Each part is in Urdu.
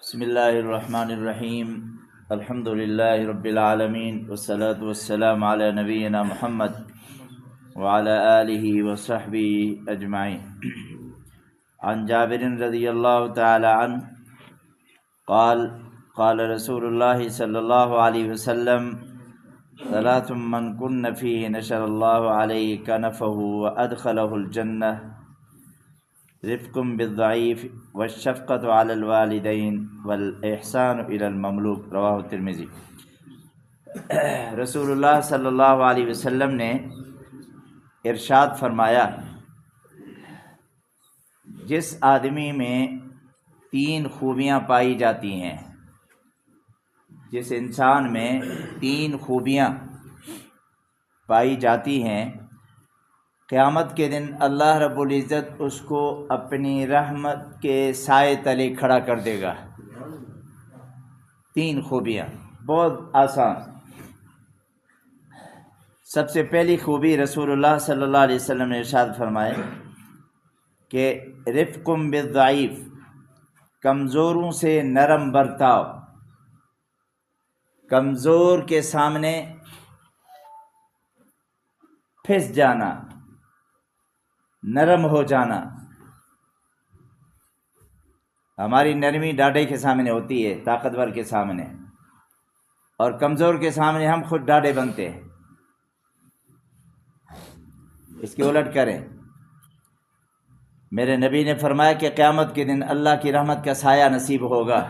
بسم اللہ الرحمن الرحیم الحمد للہ رب العالمین والصلاة والسلام علی نبینا محمد وعلی آلہ وصحبہ اجمعین۔ عن جابر رضی اللہ تعالی عنہ قال قال رسول اللہ صلی اللہ علیہ وسلم ثلاث من کن فیہ نشر اللہ علیہ کنفہ وادخلہ الجنہ رفق بالضعیف والشفقۃ علی الوالدین والاحسان الی المملوک، رواہ الترمذی۔ رسول اللہ صلی اللہ علیہ وسلم نے ارشاد فرمایا، جس آدمی میں 3 خوبیاں پائی جاتی ہیں، جس انسان میں 3 خوبیاں پائی جاتی ہیں، قیامت کے دن اللہ رب العزت اس کو اپنی رحمت کے سائے تلے کھڑا کر دے گا۔ 3 خوبیاں بہت آسان۔ سب سے پہلی خوبی رسول اللہ صلی اللہ علیہ وسلم نے ارشاد فرمائے کہ رفق بالضعیف، کمزوروں سے نرم برتاؤ، کمزور کے سامنے پھس جانا، نرم ہو جانا۔ ہماری نرمی ڈاڈے کے سامنے ہوتی ہے، طاقتور کے سامنے، اور کمزور کے سامنے ہم خود ڈاڈے بنتے ہیں۔ اس کی الٹ کریں۔ میرے نبی نے فرمایا کہ قیامت کے دن اللہ کی رحمت کا سایہ نصیب ہوگا۔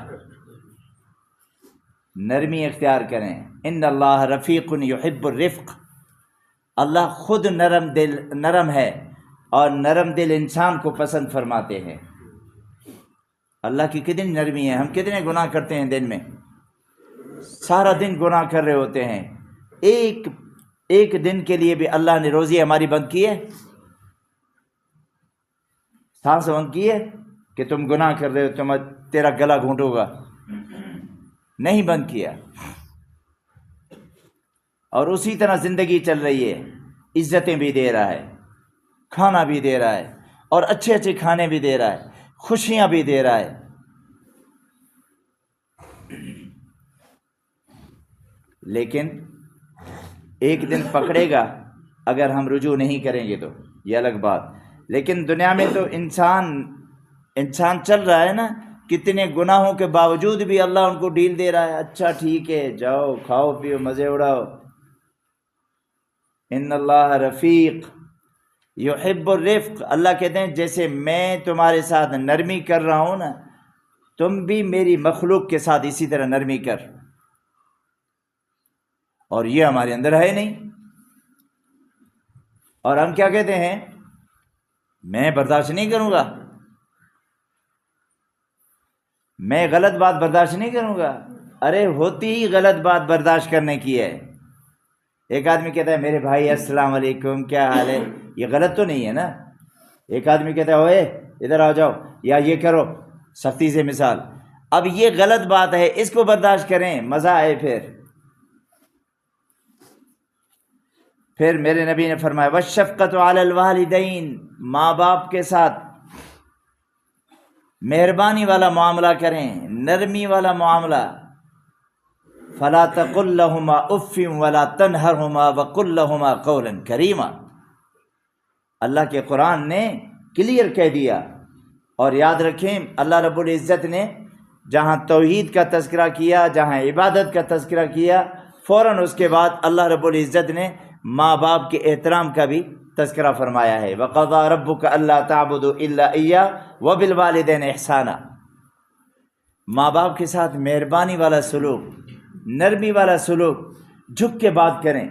نرمی اختیار کریں۔ ان اللہ رفیق یحب الرفق، اللہ خود نرم ہے اور نرم دل انسان کو پسند فرماتے ہیں۔ اللہ کی کتنی نرمی ہے۔ ہم کتنے گناہ کرتے ہیں دن میں، سارا دن گناہ کر رہے ہوتے ہیں۔ ایک دن کے لیے بھی اللہ نے روزی ہماری بند کی ہے، سانس بند کی ہے کہ تم گناہ کر رہے ہو، تیرا گلا گھونٹوں گا، نہیں بند کیا۔ اور اسی طرح زندگی چل رہی ہے، عزتیں بھی دے رہا ہے، کھانا بھی دے رہا ہے، اور اچھے اچھے کھانے بھی دے رہا ہے، خوشیاں بھی دے رہا ہے۔ لیکن ایک دن پکڑے گا اگر ہم رجوع نہیں کریں گے تو، یہ الگ بات۔ لیکن دنیا میں تو انسان چل رہا ہے نا، کتنے گناہوں کے باوجود بھی اللہ ان کو ڈیل دے رہا ہے۔ اچھا ٹھیک ہے، جاؤ کھاؤ پیو مزے اڑاؤ۔ ان اللہ رفیق یحب الرفق، اللہ کہتے ہیں جیسے میں تمہارے ساتھ نرمی کر رہا ہوں نا، تم بھی میری مخلوق کے ساتھ اسی طرح نرمی کر۔ اور یہ ہمارے اندر ہے نہیں، اور ہم کیا کہتے ہیں؟ میں برداشت نہیں کروں گا، میں غلط بات برداشت نہیں کروں گا۔ ارے ہوتی ہی غلط بات برداشت کرنے کی ہے۔ ایک آدمی کہتا ہے میرے بھائی السلام علیکم، کیا حال ہے؟ یہ غلط تو نہیں ہے نا۔ ایک آدمی کہتا ہے اوے ادھر آ جاؤ، یا یہ کرو، سختی سے مثال۔ اب یہ غلط بات ہے، اس کو برداشت کریں، مزہ آئے۔ پھر میرے نبی نے فرمایا والشفقۃ علی الوالدین، ماں باپ کے ساتھ مہربانی والا معاملہ کریں، نرمی والا معاملہ۔ فلا تقل لهما اف ولا تنهرهما وقل لهما قولا کریما، اللہ کے قرآن نے کلیئر کہہ دیا۔ اور یاد رکھیں، اللہ رب العزت نے جہاں توحید کا تذکرہ کیا، جہاں عبادت کا تذکرہ کیا، فوراً اس کے بعد اللہ رب العزت نے ماں باپ کے احترام کا بھی تذکرہ فرمایا ہے۔ وَقَضَىٰ رَبُّكَ أَلَّا تَعْبُدُوا إِلَّا إِيَّاهُ وَبِالْوَالِدَيْنِ إِحْسَانًا، ماں باپ کے ساتھ مہربانی والا سلوک، نرمی والا سلوک، جھک کے بات کریں۔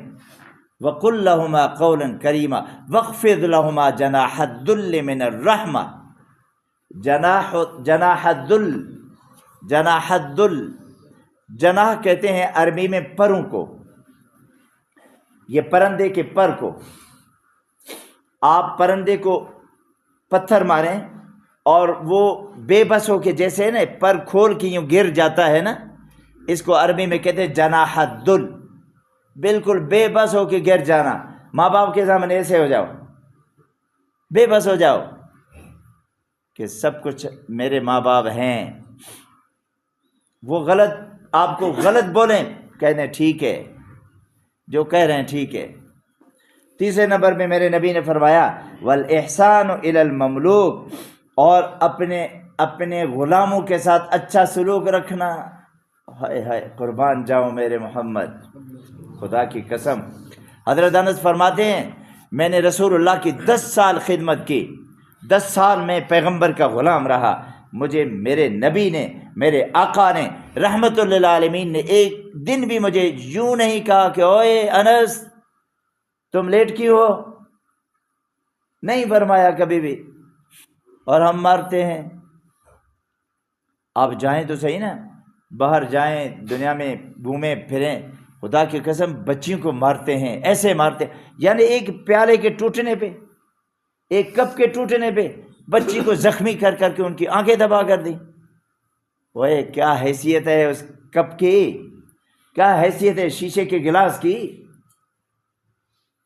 وَقُلْ لَهُمَا قَوْلًا كَرِيمًا وَاخْفِضْ لَهُمَا جَنَاحَ الذُّلِّ مِنَ الرَّحْمَةِ۔ جناح الذل، جناح کہتے ہیں عربی میں پروں کو، یہ پرندے کے پر کو۔ آپ پرندے کو پتھر ماریں اور وہ بے بس ہو کے جیسے نا پر کھول کے یوں گر جاتا ہے نا، اس کو عربی میں کہتے ہیں جناح الذل، بالکل بے بس ہو کے گر جانا۔ ماں باپ کے سامنے ایسے ہو جاؤ، بے بس ہو جاؤ کہ سب کچھ میرے ماں باپ ہیں، وہ غلط آپ کو غلط بولیں، کہنے ٹھیک ہے، جو کہہ رہے ہیں ٹھیک ہے۔ تیسرے نمبر میں میرے نبی نے فرمایا والاحسان الی المملوک، اور اپنے غلاموں کے ساتھ اچھا سلوک رکھنا۔ ہائے ہائے، قربان جاؤں میرے محمد، خدا کی قسم۔ حضرت انس فرماتے ہیں میں نے رسول اللہ کی 10 سال خدمت کی، 10 سال میں پیغمبر کا غلام رہا، مجھے میرے نبی نے، میرے آقا نے رحمت للعالمین نے ایک دن بھی مجھے یوں نہیں کہا کہ اوئے انس تم لیٹ کیوں ہو، نہیں فرمایا کبھی بھی۔ اور ہم مارتے ہیں، آپ جائیں تو صحیح نا، باہر جائیں، دنیا میں گھومیں پھریں، خدا کی قسم بچیوں کو مارتے ہیں، ایسے مارتے ہیں، یعنی ایک پیالے کے ٹوٹنے پہ، ایک کپ کے ٹوٹنے پہ بچی کو زخمی کر کر کے ان کی آنکھیں دبا کر دی۔ وہ کیا حیثیت ہے اس کپ کی، کیا حیثیت ہے شیشے کے گلاس کی،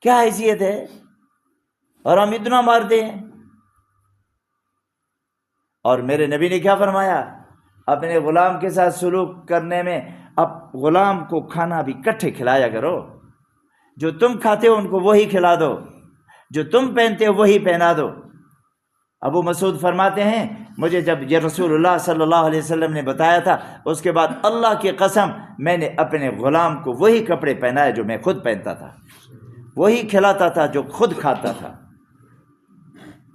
کیا حیثیت ہے، اور ہم اتنا مارتے ہیں۔ اور میرے نبی نے کیا فرمایا، اپنے غلام کے ساتھ سلوک کرنے میں اب غلام کو کھانا بھی کٹھے کھلایا کرو، جو تم کھاتے ہو ان کو وہی کھلا دو، جو تم پہنتے ہو وہی پہنا دو۔ ابو مسعود فرماتے ہیں مجھے جب یہ رسول اللہ صلی اللہ علیہ وسلم نے بتایا تھا، اس کے بعد اللہ کی قسم میں نے اپنے غلام کو وہی کپڑے پہنائے جو میں خود پہنتا تھا، وہی کھلاتا تھا جو خود کھاتا تھا۔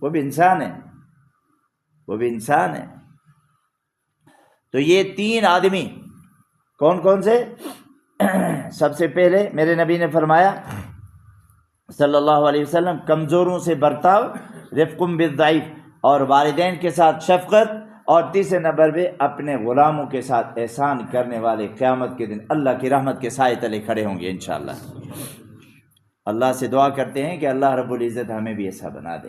وہ بھی انسان ہے، وہ بھی انسان ہے۔ تو یہ 3 آدمی کون کون سے؟ سب سے پہلے میرے نبی نے فرمایا صلی اللہ علیہ وسلم کمزوروں سے برتاؤ، رفقم بالضعیف، اور والدین کے ساتھ شفقت، اور تیسرے نمبر پہ اپنے غلاموں کے ساتھ احسان کرنے والے قیامت کے دن اللہ کی رحمت کے سائے تلے کھڑے ہوں گے انشاءاللہ۔ اللہ سے دعا کرتے ہیں کہ اللہ رب العزت ہمیں بھی ایسا بنا دے۔